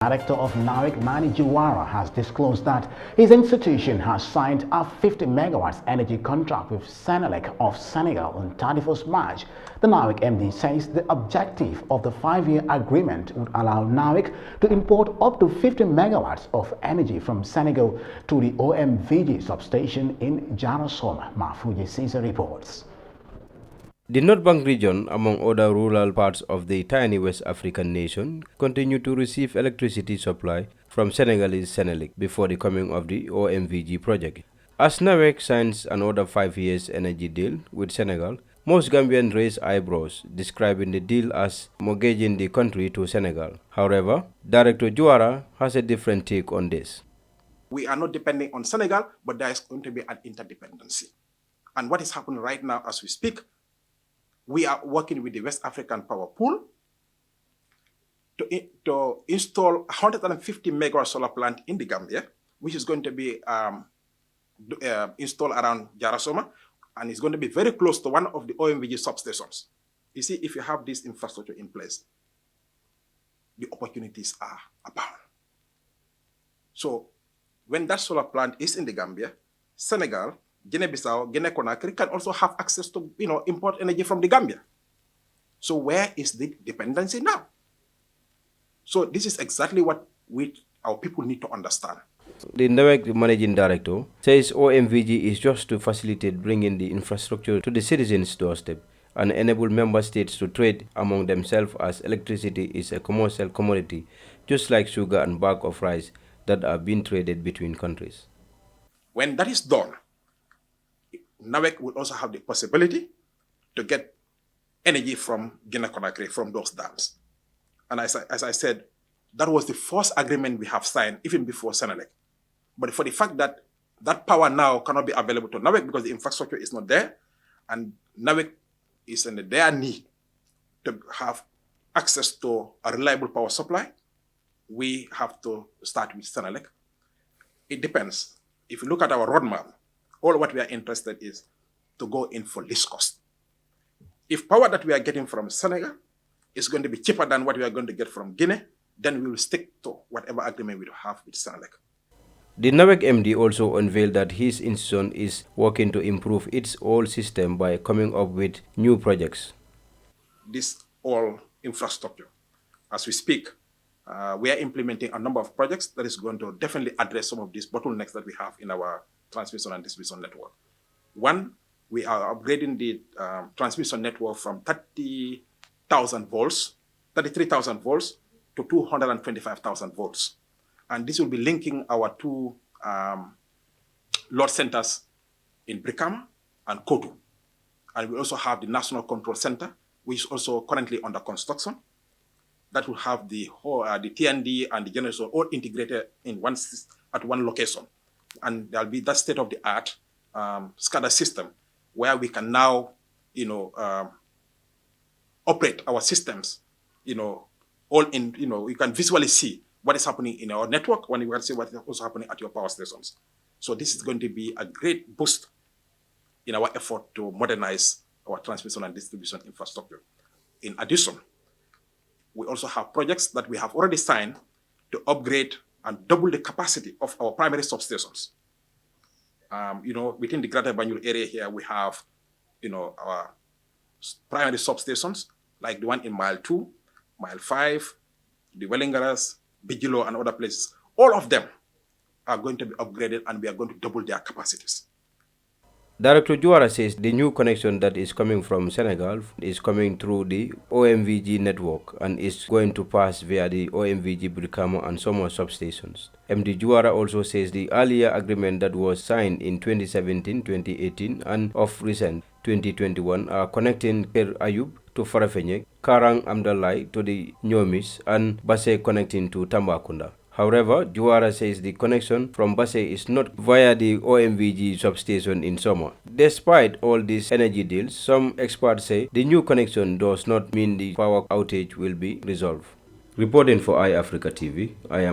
Director of Nawec, Yahya, has disclosed that his institution has signed a 50 megawatts energy contract with Senelec of Senegal on 31st March. The Nawec MD says the objective of the 5-year agreement would allow Nawec to import up to 50 megawatts of energy from Senegal to the OMVG substation in Jarasoma. Mafuji Caesar reports. The North Bank region, among other rural parts of the tiny West African nation, continue to receive electricity supply from Senegalese Senelec before the coming of the OMVG project. As Nawec signs another 5 years energy deal with Senegal, most Gambians raise eyebrows, describing the deal as mortgaging the country to Senegal. However, Director Yahya has a different take on this. We are not depending on Senegal, but there is going to be an interdependency. And what is happening right now as we speak, we are working with the West African Power Pool to install 150 megawatt solar plant in the Gambia, which is going to be installed around Jarasoma, and it's going to be very close to one of the OMVG substations. You see, if you have this infrastructure in place, the opportunities are abound. So when that solar plant is in the Gambia, Senegal, Guinea-Bissau, Guinea-Conakry can also have access to, import energy from the Gambia. So where is the dependency now? So this is exactly what our people need to understand. The Nawec managing director says OMVG is just to facilitate bringing the infrastructure to the citizens' doorstep and enable member states to trade among themselves, as electricity is a commercial commodity, just like sugar and bag of rice that are being traded between countries. When that is done, Nawec will also have the possibility to get energy from Guinea-Conakry, from those dams. And as I said, that was the first agreement we have signed, even before Senelec. But for the fact that that power now cannot be available to Nawec because the infrastructure is not there, and Nawec is in their need to have access to a reliable power supply, we have to start with Senelec. It depends. If you look at our roadmap, all what we are interested is to go in for least cost. If power that we are getting from Senegal is going to be cheaper than what we are going to get from Guinea, then we will stick to whatever agreement we have with Senelec. The Nawec MD also unveiled that his institution is working to improve its old system by coming up with new projects. This all infrastructure, as we speak, we are implementing a number of projects that is going to definitely address some of these bottlenecks that we have in our transmission and distribution network. One, we are upgrading the transmission network from 30,000 volts, 33,000 volts to 225,000 volts. And this will be linking our two load centers in Brikama and Kotu. And we also have the National Control Center, which is also currently under construction. That will have the TND and the generator all integrated in at one location. And there'll be that state-of-the-art SCADA system where we can now, operate our systems, all in, you can visually see what is happening in our network when you can see what is also happening at your power stations. So this is going to be a great boost in our effort to modernize our transmission and distribution infrastructure. In addition, we also have projects that we have already signed to upgrade and double the capacity of our primary substations. Within the Greater Banjul area here, we have, our primary substations, like the one in Mile 2, Mile 5, the Wellingaras, Bijilo, and other places. All of them are going to be upgraded, and we are going to double their capacities. Director Yahya says the new connection that is coming from Senegal is coming through the OMVG network and is going to pass via the OMVG Brikama and some more substations. MD Yahya also says the earlier agreement that was signed in 2017, 2018 and of recent 2021 are connecting Ker Ayub to Farafenye, Karang Amdalai to the Nyomis and Basse connecting to Tambakunda. However, Yahya says the connection from Basse is not via the OMVG substation in summer. Despite all these energy deals, some experts say the new connection does not mean the power outage will be resolved. Reporting for Eyeafrica TV, I am